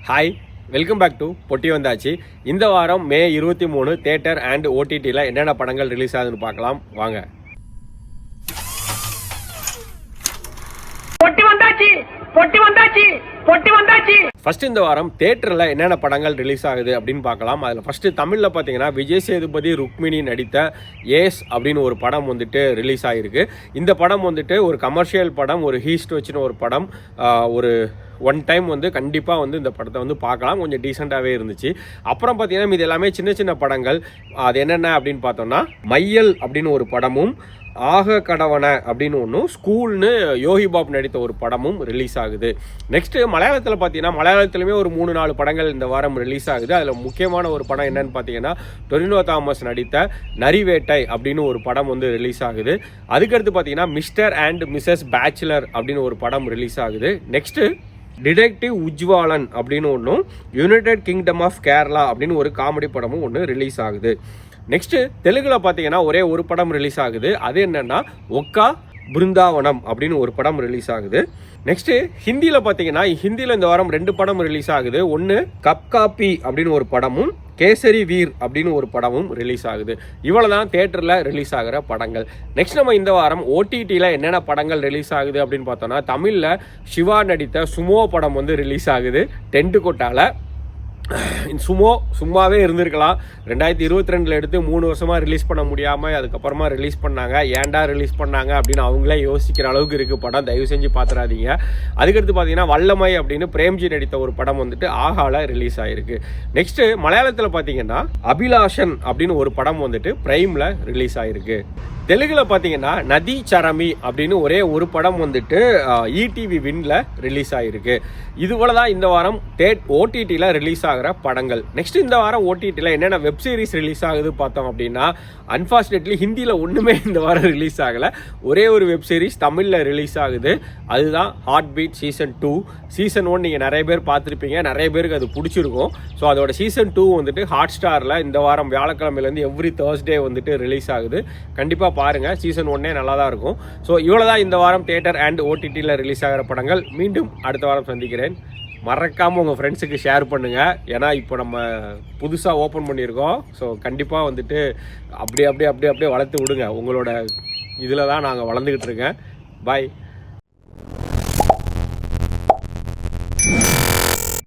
Hi, welcome back to பொட்டி வந்தாச்சு. இந்த வாரம் மே 23 தியேட்டர் அண்ட் ஓடிடியில் என்னென்ன படங்கள் ரிலீஸ் ஆகுதுன்னு பார்க்கலாம் வாங்க. ஃபர்ஸ்ட் இந்த வாரம் தியேட்டரில் என்னென்ன படங்கள் ரிலீஸ் ஆகுது அப்படின்னு பார்க்கலாம். அதில் ஃபர்ஸ்ட் தமிழில் பார்த்தீங்கன்னா விஜய் சேதுபதி ருக்மிணி நடித்த ஏஸ் அப்படின்னு ஒரு படம் வந்துட்டு ரிலீஸ் ஆகிருக்கு. இந்த படம் வந்துட்டு ஒரு கமர்ஷியல் படம், ஒரு ஹீஸ்ட் வச்சுன்னு ஒரு படம். ஒரு ஒன் டைம் வந்து கண்டிப்பாக வந்து இந்த படத்தை வந்து பார்க்கலாம், கொஞ்சம் டீசெண்டாகவே இருந்துச்சு. அப்புறம் பார்த்தீங்கன்னா இது எல்லாமே சின்ன சின்ன படங்கள். அது என்னென்ன அப்படின்னு பார்த்தோம்னா மையல் அப்படின்னு ஒரு படமும், ஆக கடவன அப்படின்னு ஒன்றும், ஸ்கூல்னு யோகி பாப் நடித்த ஒரு படமும் ரிலீஸ் ஆகுது. நெக்ஸ்ட்டு மலையாளத்தில் பார்த்தீங்கன்னா மலையாளத்துலேயுமே ஒரு 3-4 படங்கள் இந்த வாரம் ரிலீஸ் ஆகுது. அதில் முக்கியமான ஒரு படம் என்னன்னு பார்த்தீங்கன்னா டொரினோ தாமஸ் நடித்த நரிவேட்டை அப்படின்னு ஒரு படம் வந்து ரிலீஸ் ஆகுது. அதுக்கடுத்து பார்த்தீங்கன்னா மிஸ்டர் அண்ட் மிஸ்ஸஸ் பேச்சுலர் அப்படின்னு ஒரு படம் ரிலீஸ் ஆகுது. நெக்ஸ்ட்டு டிடெக்டிவ் உஜ்வாலன் அப்படின்னு ஒன்றும், யுனைடெட் கிங்டம் ஆஃப் கேரளா அப்படின்னு ஒரு காமெடி படமும் ஒன்று ரிலீஸ் ஆகுது. நெக்ஸ்ட்டு தெலுங்குல பார்த்தீங்கன்னா ஒரே ஒரு படம் ரிலீஸ் ஆகுது. அது என்னன்னா ஒக்கா பிருந்தாவனம் அப்படின்னு ஒரு படம் ரிலீஸ் ஆகுது. நெக்ஸ்ட்டு ஹிந்தியில் பார்த்தீங்கன்னா ஹிந்தியில் இந்த வாரம் 2 படம் ரிலீஸ் ஆகுது. ஒன்று கப் காப்பி அப்படின்னு ஒரு படமும், கேசரி வீர் அப்படின்னு ஒரு படமும் ரிலீஸ் ஆகுது. இவ்வளோ தான் தியேட்டரில் ரிலீஸ் ஆகிற படங்கள். நெக்ஸ்ட் நம்ம இந்த வாரம் ஓடிடியில் என்னென்ன படங்கள் ரிலீஸ் ஆகுது அப்படின்னு பார்த்தோன்னா தமிழில் சிவா நடித்த சுமோ படம் வந்து ரிலீஸ் ஆகுது. டென்ட் கொட்டால சும்மாவே இருந்திருக்கலாம். 2022 எடுத்து 3 வருஷமாக ரிலீஸ் பண்ண முடியாமல் அதுக்கப்புறமா ரிலீஸ் பண்ணாங்க. ஏன்டா ரிலீஸ் பண்ணாங்க அப்படின்னு அவங்களே யோசிக்கிற அளவுக்கு இருக்குது படம். தயவு செஞ்சு பார்த்துடாதீங்க. அதுக்கடுத்து பார்த்தீங்கன்னா வல்லமை அப்படின்னு பிரேம்ஜி நடித்த ஒரு படம் வந்துட்டு ஆகால ரிலீஸ் ஆகிருக்கு. நெக்ஸ்ட்டு மலையாளத்தில் பார்த்தீங்கன்னா அபிலாஷன் அப்படின்னு ஒரு படம் வந்துட்டு பிரைமில் ரிலீஸ் ஆகிருக்கு. தெலுங்குல பார்த்தீங்கன்னா நதி சரமி அப்படின்னு ஒரே ஒரு படம் வந்துட்டு இடிவி வின்ல ரிலீஸ் ஆகிருக்கு. இதுபோல தான் இந்த வாரம் ஓடிடியில் ரிலீஸ் ஆகிற படங்கள். நெக்ஸ்ட் இந்த வாரம் ஓடிடியில் என்னென்ன வெப் சீரிஸ் ரிலீஸ் ஆகுது பார்த்தோம் அப்படின்னா அன்ஃபார்ச்சுனேட்லி ஹிந்தியில் ஒன்றுமே இந்த வாரம் ரிலீஸ் ஆகலை. ஒரே ஒரு வெப் சீரிஸ் தமிழில் ரிலீஸ் ஆகுது. அதுதான் ஹார்ட் பீட் சீசன் 2. சீசன் 1 நீங்கள் நிறைய பேர் பார்த்துருப்பீங்க, நிறைய பேருக்கு அது பிடிச்சிருக்கும். ஸோ அதோட சீசன் 2 வந்துட்டு ஹாட் ஸ்டாரில் இந்த வாரம் வியாழக்கிழமையிலேருந்து எவ்ரி தேர்ஸ்டே வந்துட்டு ரிலீஸ் ஆகுது. கண்டிப்பாக பாருங்கள், சீசன் 1 நல்லா தான் இருக்கும். ஸோ இவ்வளோ தான் இந்த வாரம் தியேட்டர் அண்ட் ஓடிடியில் ரிலீஸ் ஆகிற படங்கள். மீண்டும் அடுத்த வாரம் சந்திக்கிறேன். மறக்காமல் உங்கள் ஃப்ரெண்ட்ஸுக்கு ஷேர் பண்ணுங்கள். ஏன்னா இப்போ நம்ம புதுசாக ஓப்பன் பண்ணியிருக்கோம். ஸோ கண்டிப்பாக வந்துட்டு அப்படியே வளர்த்து விடுங்க. உங்களோட இதில் தான் நாங்கள் வளர்ந்துக்கிட்டு இருக்கேன். பாய்.